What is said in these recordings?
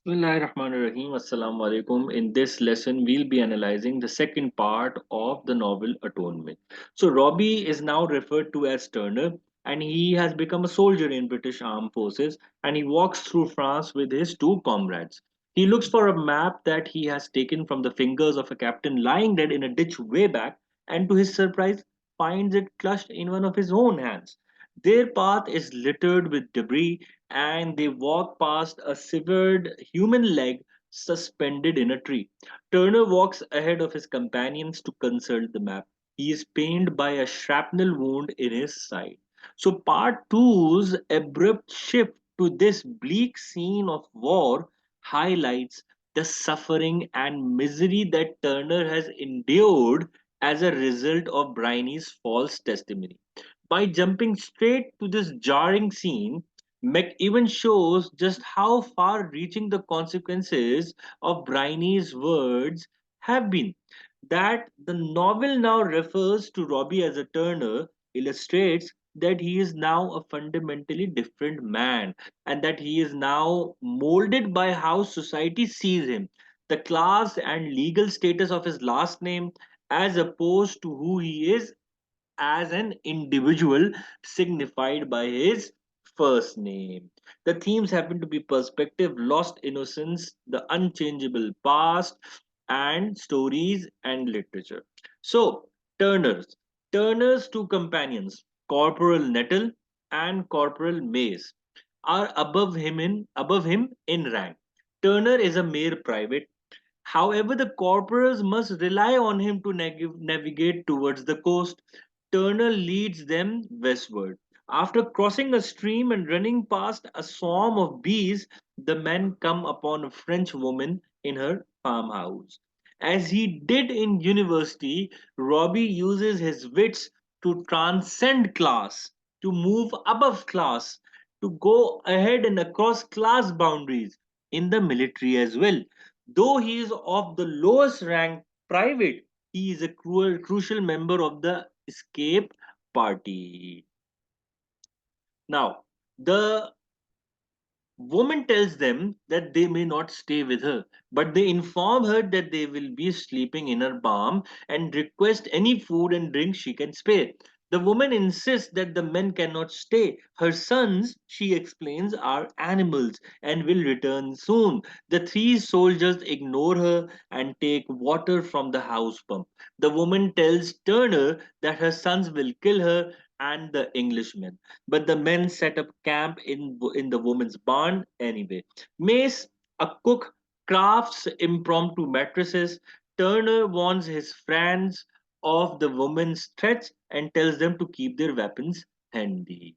Bismillahirrahmanirrahim. Assalamu alaikum. In this lesson, we'll be analyzing the second part of the novel Atonement. So, Robbie is now referred to as Turner, and he has become a soldier in British Armed Forces, and he walks through France with his two comrades. He looks for a map that he has taken from the fingers of a captain lying dead in a ditch way back, and to his surprise, finds it clutched in one of his own hands. Their path is littered with debris and they walk past a severed human leg suspended in a tree. Turner walks ahead of his companions to consult the map. He is pained by a shrapnel wound in his side. So, part two's abrupt shift to this bleak scene of war highlights the suffering and misery that Turner has endured as a result of Briony's false testimony. By jumping straight to this jarring scene, McEwan shows just how far reaching the consequences of Briony's words have been. That the novel now refers to Robbie as a Turner illustrates that he is now a fundamentally different man and that he is now molded by how society sees him, the class and legal status of his last name, as opposed to who he is as an individual signified by his first name. The themes happen to be perspective, lost innocence, the unchangeable past, and stories and literature. So, Turner's. Turner's two companions, Corporal Nettle and Corporal Mace, are above him in rank. Turner is a mere private. However, the corporals must rely on him to navigate towards the coast. Turner leads them westward. After crossing a stream and running past a swarm of bees, the men come upon a French woman in her farmhouse. As he did in university, Robbie uses his wits to transcend class, to move above class, to go ahead and across class boundaries in the military as well. Though he is of the lowest rank private, he is a crucial member of the escape party. Now, the woman tells them that they may not stay with her, but they inform her that they will be sleeping in her barn and request any food and drink she can spare. The woman insists that the men cannot stay. Her sons, she explains, are animals and will return soon. The three soldiers ignore her and take water from the house pump. The woman tells Turner that her sons will kill her and the Englishmen, but the men set up camp in the woman's barn anyway. Mace, a cook, crafts impromptu mattresses. Turner warns his friends of the woman's threats and tells them to keep their weapons handy.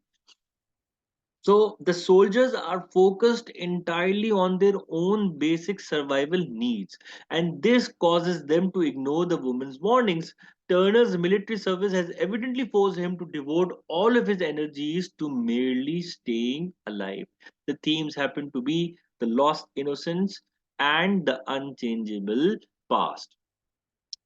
So the soldiers are focused entirely on their own basic survival needs, and this causes them to ignore the woman's warnings. Turner's military service has evidently forced him to devote all of his energies to merely staying alive. The themes happen to be the lost innocence and the unchangeable past.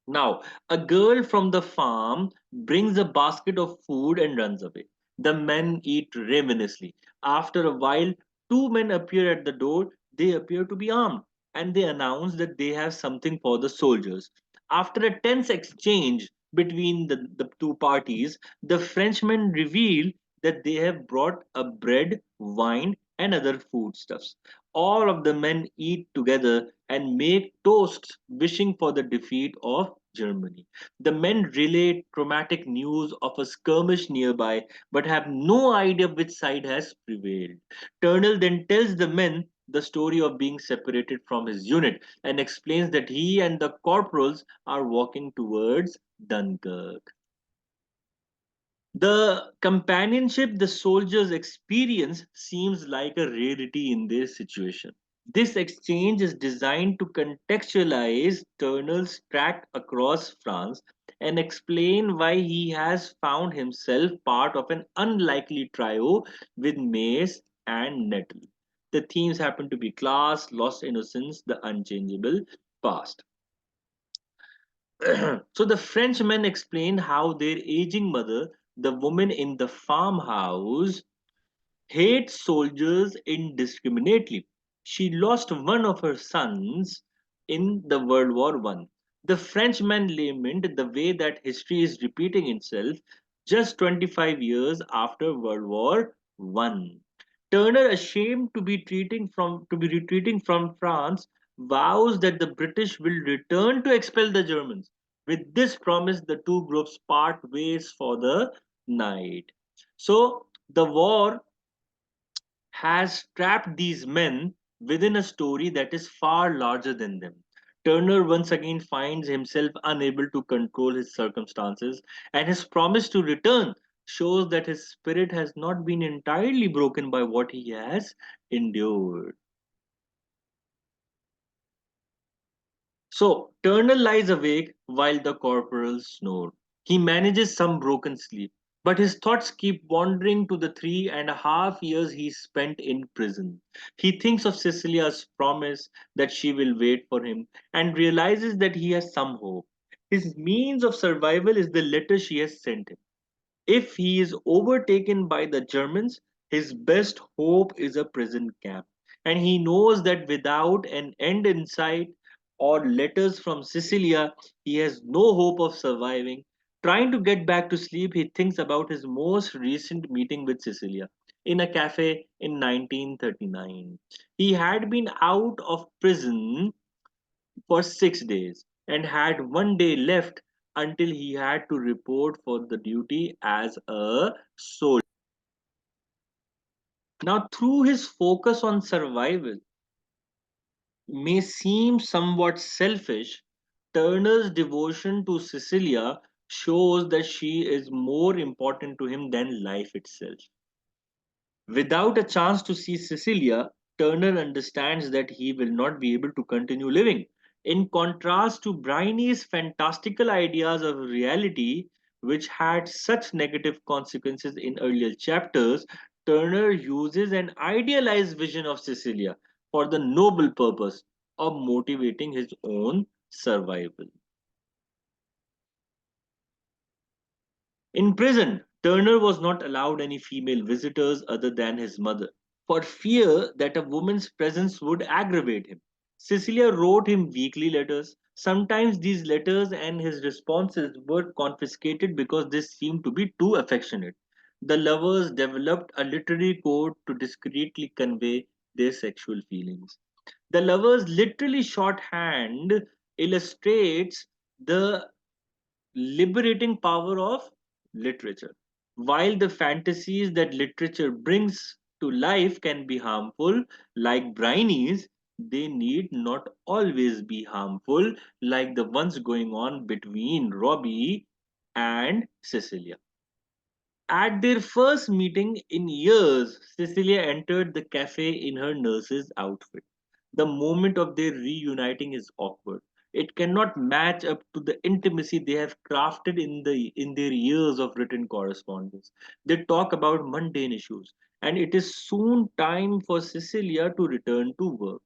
Now, a girl from the farm brings a basket of food and runs away. The men eat ravenously. After a while, two men appear at the door. They appear to be armed and they announce that they have something for the soldiers. After a tense exchange between the two parties, the Frenchmen reveal that they have brought a bread, wine, and other foodstuffs. All of the men eat together and make toasts wishing for the defeat of Germany. The men relay traumatic news of a skirmish nearby but have no idea which side has prevailed. Turnell then tells the men the story of being separated from his unit and explains that he and the corporals are walking towards Dunkirk. The companionship the soldiers experience seems like a rarity in their situation. This exchange is designed to contextualize Turner's track across France and explain why he has found himself part of an unlikely trio with Mace and Nettle. The themes happen to be class, lost innocence, the unchangeable past. So the Frenchmen explain how their aging mother, the woman in the farmhouse, hates soldiers indiscriminately. She lost one of her sons in the World War One. The Frenchman lamented the way that history is repeating itself just 25 years after World War One. Turner, ashamed to be retreating from France, vows that the British will return to expel the Germans. With this promise, the two groups part ways for the night. So the war has trapped these men within a story that is far larger than them. Turner once again finds himself unable to control his circumstances, and his promise to return shows that his spirit has not been entirely broken by what he has endured. So Turner lies awake while the corporals snore. He manages some broken sleep, but his thoughts keep wandering to the 3.5 years he spent in prison. He thinks of Cecilia's promise that she will wait for him and realizes that he has some hope. His means of survival is the letter she has sent him. If he is overtaken by the Germans, his best hope is a prison camp. And he knows that without an end in sight or letters from Sicilia, he has no hope of surviving. Trying to get back to sleep, he thinks about his most recent meeting with Cecilia in a cafe in 1939. He had been out of prison for 6 days and had one day left until he had to report for the duty as a soldier. Now, through his focus on survival, may seem somewhat selfish, Turner's devotion to Cecilia shows that she is more important to him than life itself. Without a chance to see Cecilia, Turner understands that he will not be able to continue living. In contrast to Briony's fantastical ideas of reality, which had such negative consequences in earlier chapters, Turner uses an idealized vision of Cecilia for the noble purpose of motivating his own survival. In prison, Turner was not allowed any female visitors other than his mother, for fear that a woman's presence would aggravate him. Cecilia wrote him weekly letters. Sometimes these letters and his responses were confiscated because they seemed to be too affectionate. The lovers developed a literary code to discreetly convey their sexual feelings. The lovers' literally shorthand illustrates the liberating power of literature. While the fantasies that literature brings to life can be harmful, like Briony's, they need not always be harmful, like the ones going on between Robbie and Cecilia. At their first meeting in years, Cecilia entered the cafe in her nurse's outfit. The moment of their reuniting is awkward. It cannot match up to the intimacy they have crafted in their years of written correspondence. They talk about mundane issues, and it is soon time for Cecilia to return to work.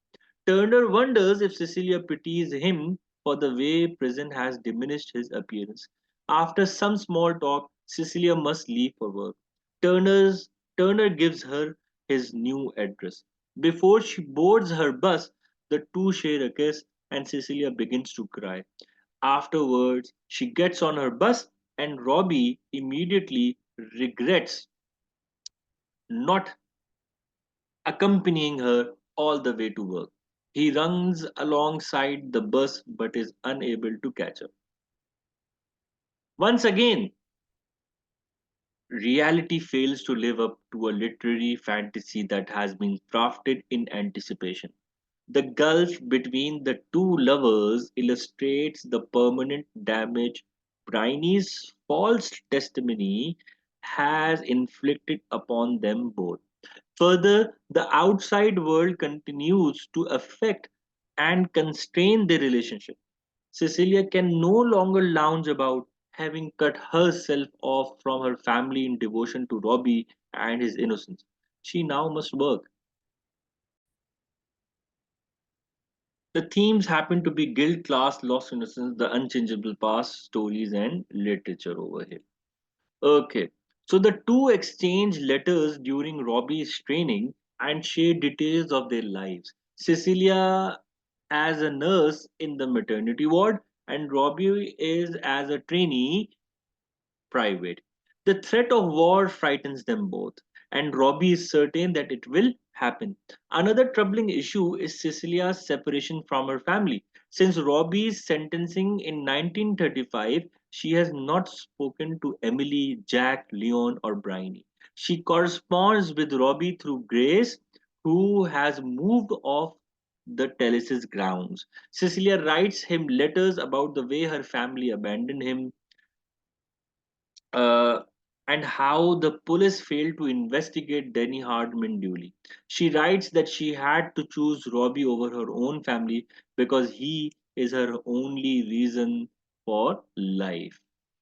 Turner wonders if Cecilia pities him for the way prison has diminished his appearance. After some small talk, Cecilia must leave for work. Turner's Turner gives her his new address. Before she boards her bus, the two share a kiss and Cecilia begins to cry. Afterwards, she gets on her bus and Robbie immediately regrets not accompanying her all the way to work. He runs alongside the bus but is unable to catch up. Once again, reality fails to live up to a literary fantasy that has been crafted in anticipation. The gulf between the two lovers illustrates the permanent damage Briony's false testimony has inflicted upon them both. Further, the outside world continues to affect and constrain their relationship. Cecilia can no longer lounge about, having cut herself off from her family in devotion to Robbie and his innocence. She now must work. The themes happen to be guilt, class, lost innocence, the unchangeable past, stories, and literature over here. Okay, so the two exchange letters during Robbie's training and share details of their lives. Cecilia as a nurse in the maternity ward, and Robbie is as a trainee private. The threat of war frightens them both, and Robbie is certain that it will happen. Another troubling issue is Cecilia's separation from her family. Since Robbie's sentencing in 1935, she has not spoken to Emily, Jack, Leon, or Briony. She corresponds with Robbie through Grace, who has moved off the Tellis's grounds. Cecilia writes him letters about the way her family abandoned him, uh, and how the police failed to investigate Denny Hardman duly. She writes that she had to choose Robbie over her own family because he is her only reason for life.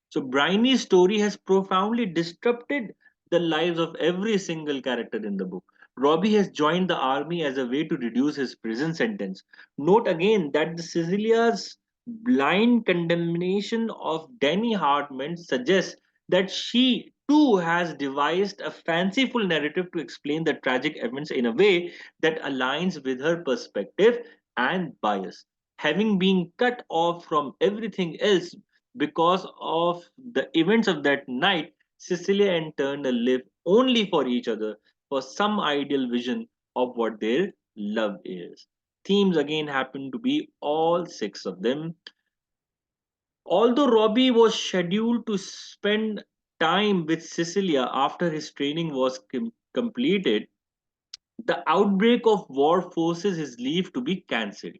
So Briony's story has profoundly disrupted the lives of every single character in the book. Robbie has joined the army as a way to reduce his prison sentence. Note again that the Cecilia's blind condemnation of Danny Hartman suggests that she too has devised a fanciful narrative to explain the tragic events in a way that aligns with her perspective and bias. Having been cut off from everything else because of the events of that night, Cecilia and Turner live only for each other, for some ideal vision of what their love is. Themes again happen to be all six of them. Although Robbie was scheduled to spend time with Cecilia after his training was completed, the outbreak of war forces his leave to be cancelled.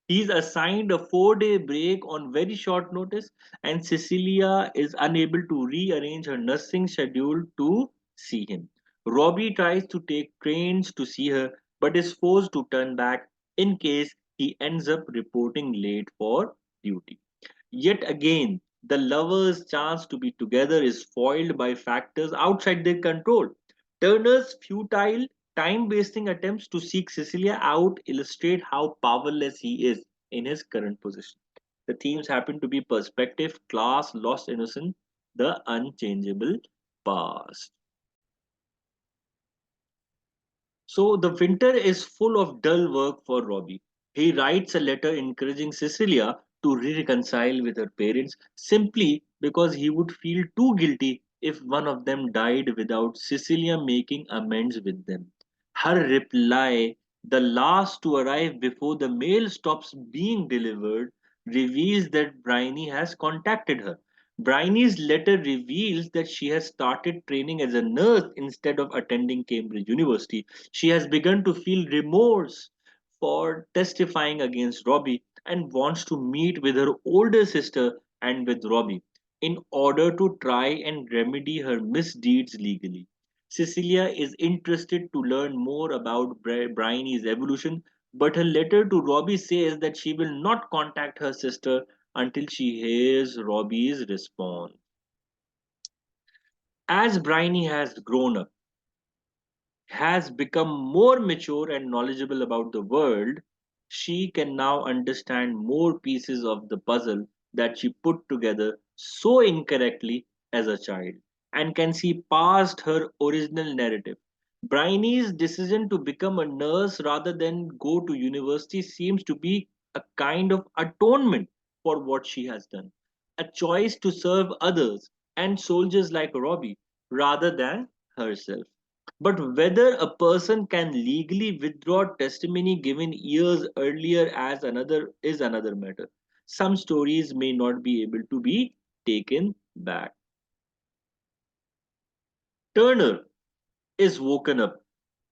He is assigned a 4-day break on very short notice, and Cecilia is unable to rearrange her nursing schedule to see him. Robbie tries to take trains to see her, but is forced to turn back in case he ends up reporting late for duty. Yet again, the lovers' chance to be together is foiled by factors outside their control. Turner's futile, time wasting attempts to seek Cecilia out illustrate how powerless he is in his current position. The themes happen to be perspective, class, lost innocence, the unchangeable past. So the winter is full of dull work for Robbie. He writes a letter encouraging Cecilia to reconcile with her parents simply because he would feel too guilty if one of them died without Cecilia making amends with them. Her reply, the last to arrive before the mail stops being delivered, reveals that Bryony has contacted her. Bryony's letter reveals that she has started training as a nurse instead of attending Cambridge University. She has begun to feel remorse for testifying against Robbie and wants to meet with her older sister and with Robbie in order to try and remedy her misdeeds legally. Cecilia is interested to learn more about Bryony's evolution, but her letter to Robbie says that she will not contact her sister until she hears Robbie's response. As Bryony has grown up, has become more mature and knowledgeable about the world, she can now understand more pieces of the puzzle that she put together so incorrectly as a child and can see past her original narrative. Bryony's decision to become a nurse rather than go to university seems to be a kind of atonement for what she has done, a choice to serve others and soldiers like Robbie rather than herself. But whether a person can legally withdraw testimony given years earlier as another is another matter. Some stories may not be able to be taken back. Turner is woken up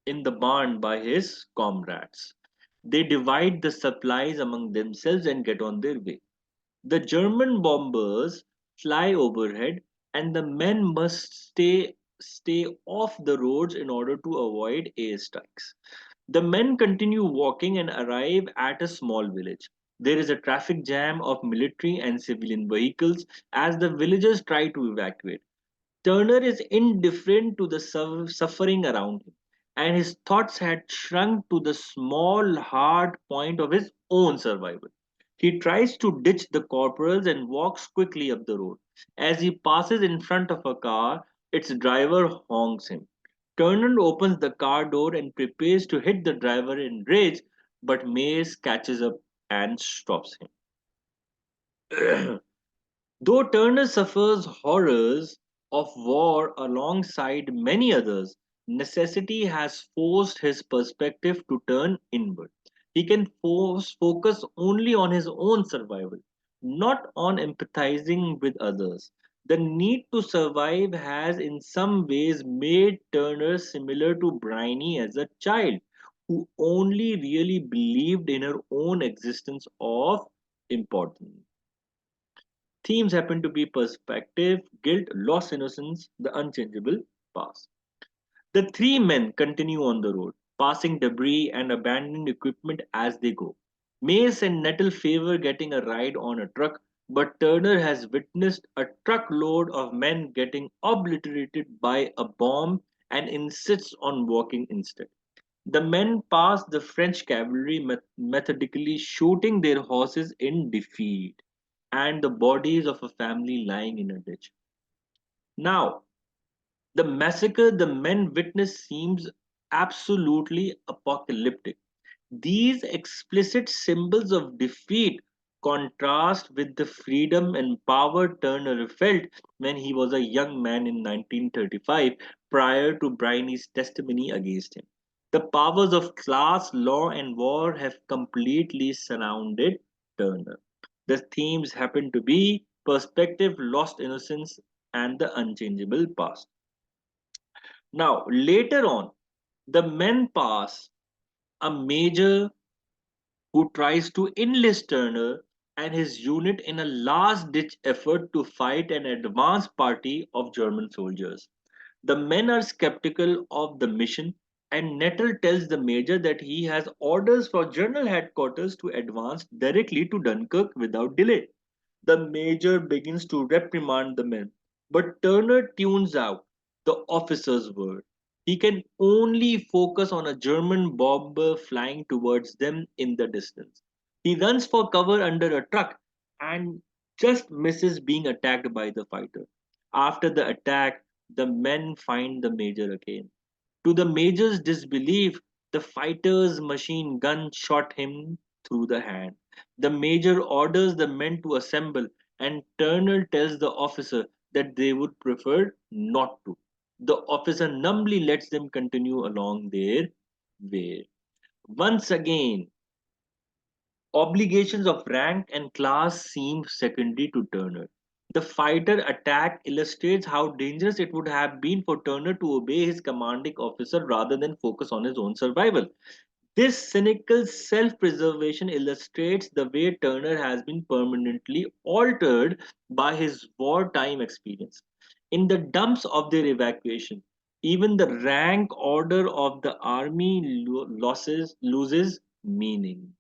in the barn by his comrades. They divide the supplies among themselves and get on their way. The German bombers fly overhead, and the men must stay off the roads in order to avoid airstrikes. The men continue walking and arrive at a small village. There is a traffic jam of military and civilian vehicles as the villagers try to evacuate. Turner is indifferent to the suffering around him, and his thoughts had shrunk to the small, hard point of his own survival. He tries to ditch the corporals and walks quickly up the road. As he passes in front of a car, its driver honks him. Turner opens the car door and prepares to hit the driver in rage, but Mace catches up and stops him. Though Turner suffers horrors of war alongside many others, necessity has forced his perspective to turn inward. He can focus only on his own survival, not on empathizing with others. The need to survive has in some ways made Turner similar to Briony as a child, who only really believed in her own existence of importance. Themes happen to be perspective, guilt, lost innocence, the unchangeable past. The three men continue on the road, passing debris and abandoned equipment as they go. Mace and Nettle favor getting a ride on a truck, but Turner has witnessed a truckload of men getting obliterated by a bomb and insists on walking instead. The men pass the French cavalry methodically shooting their horses in defeat, and the bodies of a family lying in a ditch. Now, the massacre the men witness seems absolutely apocalyptic. These explicit symbols of defeat contrast with the freedom and power Turner felt when he was a young man in 1935 prior to Briony's testimony against him. The powers of class, law, and war have completely surrounded Turner. The themes happen to be perspective, lost innocence, and the unchangeable past. Now, later on, the men pass a major who tries to enlist Turner and his unit in a last ditch effort to fight an advance party of German soldiers. The men are skeptical of the mission, and Nettle tells the major that he has orders for general headquarters to advance directly to Dunkirk without delay. The major begins to reprimand the men, but Turner tunes out the officer's word. He can only focus on a German bomber flying towards them in the distance. He runs for cover under a truck and just misses being attacked by the fighter. After the attack, the men find the major again. To the major's disbelief, the fighter's machine gun shot him through the hand. The major orders the men to assemble, and Turner tells the officer that they would prefer not to. The officer numbly lets them continue along their way. Once again, obligations of rank and class seem secondary to Turner. The fighter attack illustrates how dangerous it would have been for Turner to obey his commanding officer rather than focus on his own survival. This cynical self preservation illustrates the way Turner has been permanently altered by his wartime experience. In the dumps of their evacuation, even the rank order of the army loses meaning.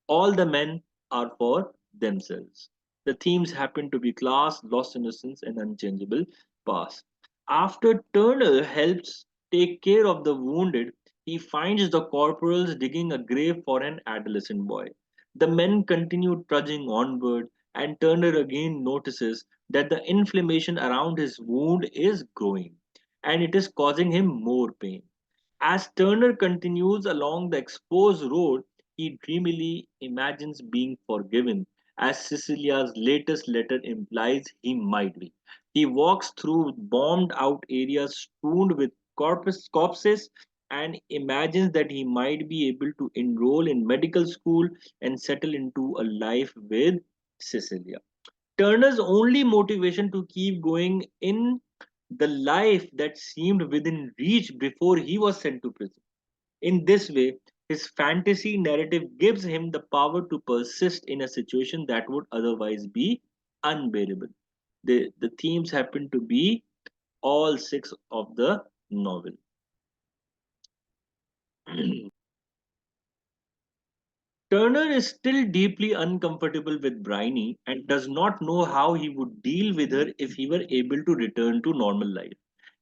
All the men are for themselves. The themes happen to be class, lost innocence, and unchangeable past. After Turner helps take care of the wounded, he finds the corporals digging a grave for an adolescent boy. The men continue trudging onward, and Turner again notices that the inflammation around his wound is growing, and it is causing him more pain. As Turner continues along the exposed road, he dreamily imagines being forgiven, as Cecilia's latest letter implies he might be. He walks through bombed out areas strewn with corpses and imagines that he might be able to enroll in medical school and settle into a life with Cecilia. Turner's only motivation to keep going in the life that seemed within reach before he was sent to prison. In this way, his fantasy narrative gives him the power to persist in a situation that would otherwise be unbearable. The themes happen to be all six of the novel. Turner is still deeply uncomfortable with Bryony and does not know how he would deal with her if he were able to return to normal life.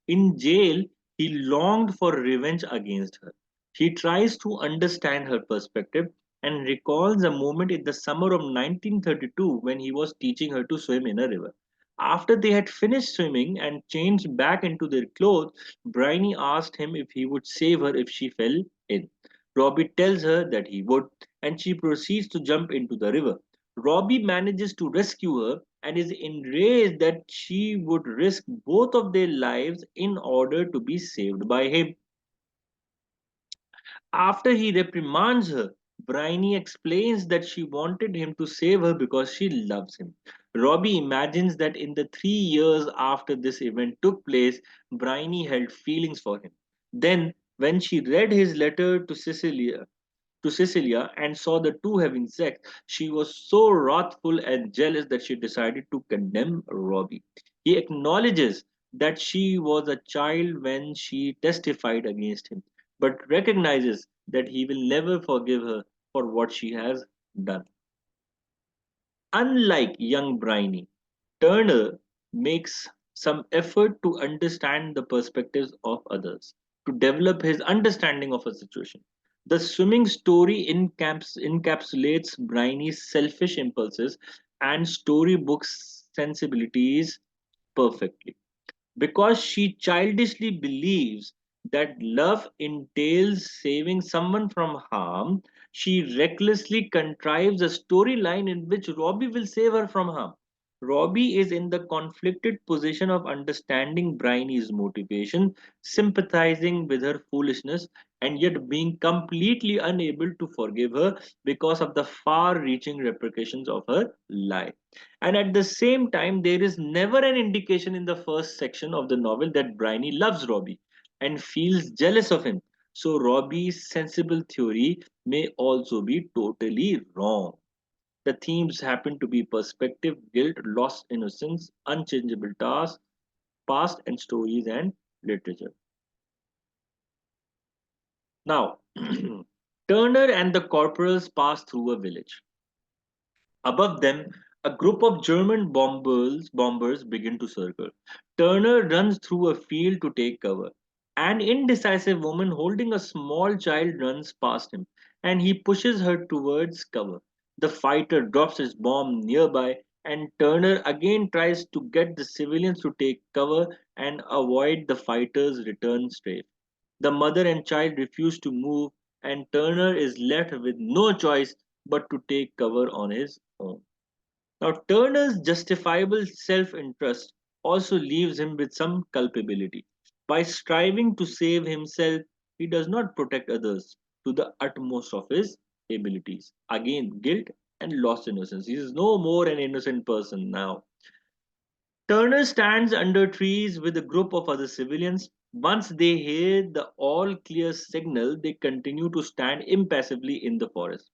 In jail, he longed for revenge against her. He tries to understand her perspective and recalls a moment in the summer of 1932 when he was teaching her to swim in a river. After they had finished swimming and changed back into their clothes, Bryony asked him if he would save her if she fell in. Robbie tells her that he would, and she proceeds to jump into the river. Robbie manages to rescue her and is enraged that she would risk both of their lives in order to be saved by him. After he reprimands her, Briony explains that she wanted him to save her because she loves him. Robbie imagines that in the 3 years after this event took place, Briony held feelings for him. Then, when she read his letter to Cecilia and saw the two having sex, she was so wrathful and jealous that she decided to condemn Robbie. He acknowledges that she was a child when she testified against him, but recognizes that he will never forgive her for what she has done. Unlike young Bryony, Turner makes some effort to understand the perspectives of others, to develop his understanding of a situation. The swimming story encapsulates Bryony's selfish impulses and storybook sensibilities perfectly. Because she childishly believes that love entails saving someone from harm, she recklessly contrives a storyline in which Robbie will save her from harm. Robbie is in the conflicted position of understanding Bryony's motivation, sympathizing with her foolishness, and yet being completely unable to forgive her because of the far reaching repercussions of her lie. And at the same time, there is never an indication in the first section of the novel that Bryony loves Robbie and feels jealous of him. So Robbie's sensible theory may also be totally wrong. The themes happen to be perspective, guilt, lost innocence, unchangeable tasks, past and stories and literature. Now, Turner and the corporals pass through a village. Above them, a group of German bombers begin to circle. Turner runs through a field to take cover. An indecisive woman holding a small child runs past him, and he pushes her towards cover. The fighter drops his bomb nearby, and Turner again tries to get the civilians to take cover and avoid the fighter's return strafe. The mother and child refuse to move, and Turner is left with no choice but to take cover on his own. Now, Turner's justifiable self interest also leaves him with some culpability. By striving to save himself, he does not protect others to the utmost of his abilities. Again, guilt and lost innocence. He is no more an innocent person now. Turner stands under trees with a group of other civilians. Once they hear the all clear signal, they continue to stand impassively in the forest.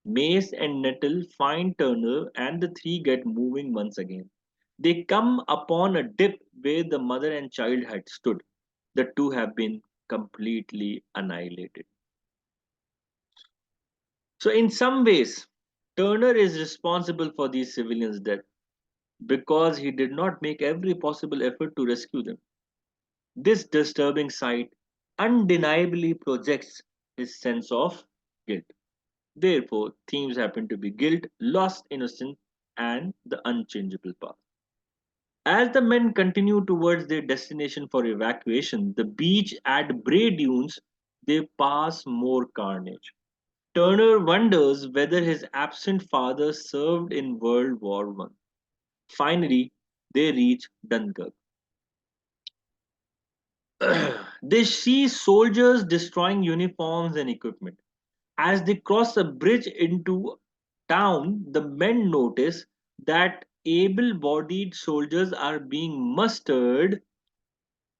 Mace and Nettle find Turner and the three get moving once again. They come upon a dip where the mother and child had stood. The two have been completely annihilated. So, in some ways, Turner is responsible for these civilians' death because he did not make every possible effort to rescue them. This disturbing sight undeniably projects his sense of guilt. Therefore, themes happen to be guilt, lost innocence, and the unchangeable past. As the men continue towards their destination for evacuation, the beach at Bray Dunes, they pass more carnage. Turner wonders whether his absent father served in World War One. Finally, they reach Dunkirk. They see soldiers destroying uniforms and equipment. As they cross a bridge into town, the men notice that able bodied soldiers are being mustered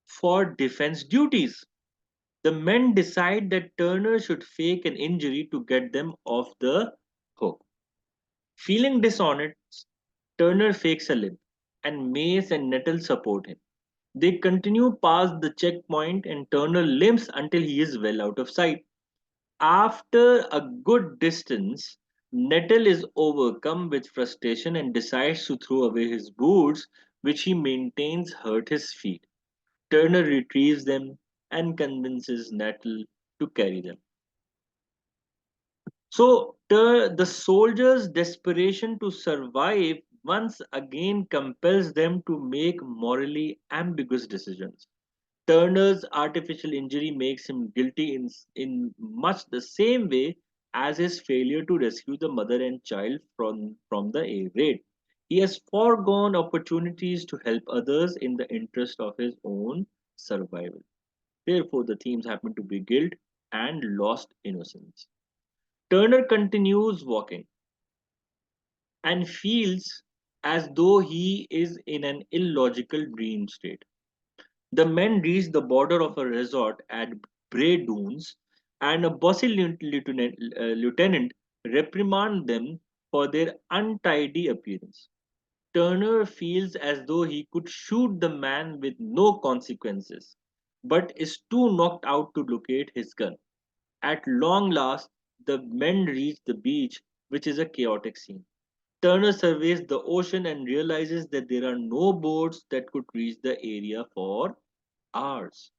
for defense duties. The men decide that Turner should fake an injury to get them off the hook. Feeling dishonest, Turner fakes a limp, and Mace and Nettle support him. They continue past the checkpoint, and Turner limps until he is well out of sight. After a good distance, Nettle is overcome with frustration and decides to throw away his boots, which he maintains hurt his feet. Turner retrieves them and convinces Nettle to carry them. So, the soldiers' desperation to survive once again compels them to make morally ambiguous decisions. Turner's artificial injury makes him guilty in much the same way as his failure to rescue the mother and child from the air raid. He has foregone opportunities to help others in the interest of his own survival. Therefore, the themes happen to be guilt and lost innocence. Turner continues walking and feels as though he is in an illogical dream state. The men reach the border of a resort at Bray Dunes, and a bossy lieutenant reprimand them for their untidy appearance. Turner feels as though he could shoot the man with no consequences, but is too knocked out to locate his gun. At long last, the men reach the beach, which is a chaotic scene. Turner surveys the ocean and realizes that there are no boats that could reach the area for hours.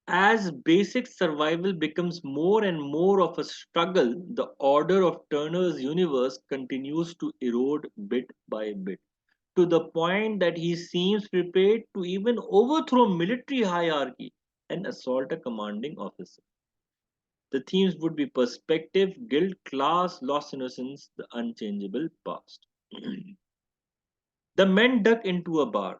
As basic survival becomes more and more of a struggle, the order of Turner's universe continues to erode bit by bit, to the point that he seems prepared to even overthrow military hierarchy and assault a commanding officer. The themes would be perspective, guilt, class, lost innocence, the unchangeable past. The men duck into a bar.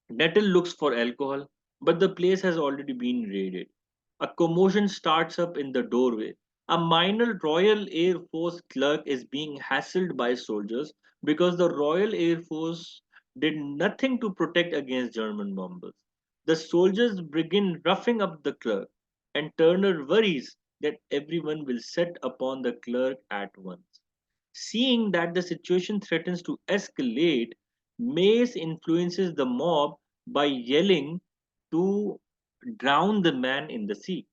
Nettle looks for alcohol, but the place has already been raided. A commotion starts up in the doorway. A minor Royal Air Force clerk is being hassled by soldiers because the Royal Air Force did nothing to protect against German bombers. The soldiers begin roughing up the clerk, and Turner worries that everyone will set upon the clerk at once. Seeing that the situation threatens to escalate, Mace influences the mob by yelling to drown the man in the sea.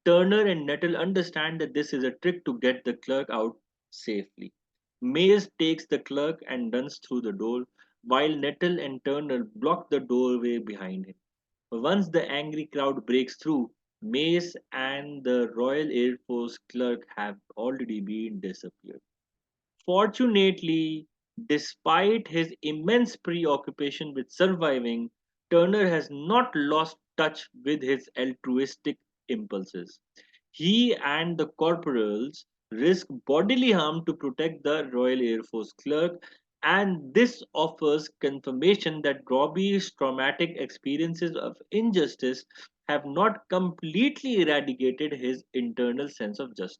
Turner and Nettle understand that this is a trick to get the clerk out safely. Mace takes the clerk and runs through the door, while Nettle and Turner block the doorway behind him. Once the angry crowd breaks through, Mace and the Royal Air Force clerk have already been disappeared. Fortunately, despite his immense preoccupation with surviving, Turner has not lost touch with his altruistic impulses. He and the corporals risk bodily harm to protect the Royal Air Force clerk, and this offers confirmation that Robbie's traumatic experiences of injustice have not completely eradicated his internal sense of justice.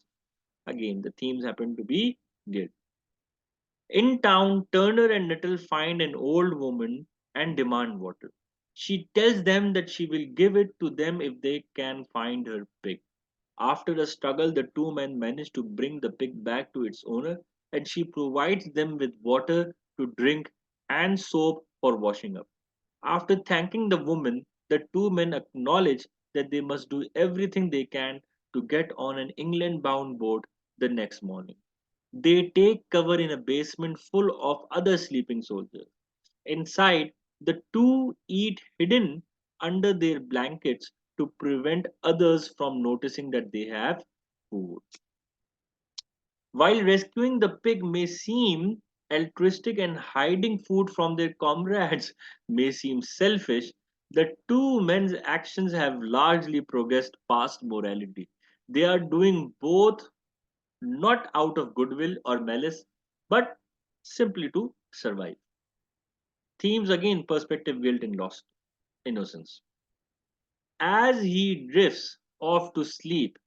Again, the themes happen to be guilt. In town, Turner and Nettle find an old woman and demand water. She tells them that she will give it to them if they can find her pig. After a struggle, the two men manage to bring the pig back to its owner, and she provides them with water to drink and soap for washing up. After thanking the woman, the two men acknowledge that they must do everything they can to get on an England bound boat the next morning. They take cover in a basement full of other sleeping soldiers. Inside, the two eat hidden under their blankets to prevent others from noticing that they have food. While rescuing the pig may seem altruistic and hiding food from their comrades may seem selfish, the two men's actions have largely progressed past morality. They are doing both not out of goodwill or malice, but simply to survive. Themes again perspective, guilt, and lost innocence. As he drifts off to sleep,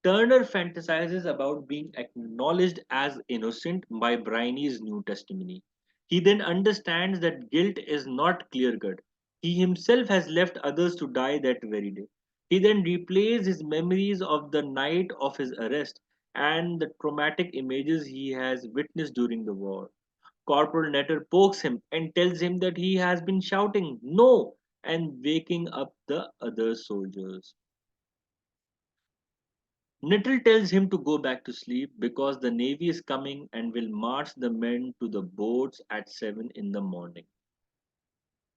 Turner fantasizes about being acknowledged as innocent by Briony's new testimony. He then understands that guilt is not clear cut. He himself has left others to die that very day. He then replays his memories of the night of his arrest and the traumatic images he has witnessed during the war. Corporal Netter pokes him and tells him that he has been shouting, "No!" and waking up the other soldiers. Nettle tells him to go back to sleep because the Navy is coming and will march the men to the boats at 7 in the morning.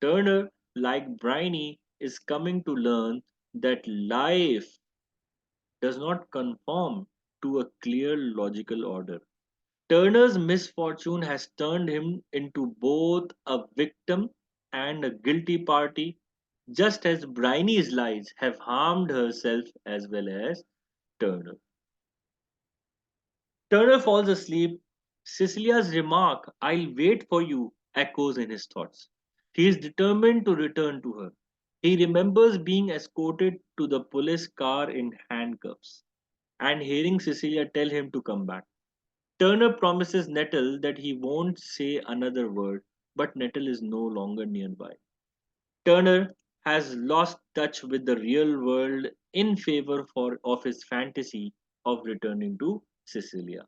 Turner, like Briony, is coming to learn that life does not conform to a clear logical order. Turner's misfortune has turned him into both a victim and a guilty party. just as Briony's lies have harmed herself as well as Turner. Turner falls asleep. Cecilia's remark, "I'll wait for you," echoes in his thoughts. He is determined to return to her. He remembers being escorted to the police car in handcuffs and hearing Cecilia tell him to come back. Turner promises Nettle that he won't say another word, but Nettle is no longer nearby. Turner has lost touch with the real world in favor of his fantasy of returning to Sicilia.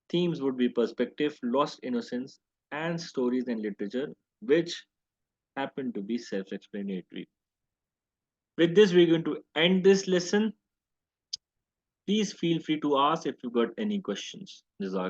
Themes would be perspective, lost innocence, and stories and literature, which happen to be self explanatory. With this, we're going to end this lesson. Please feel free to ask if you got any questions. This is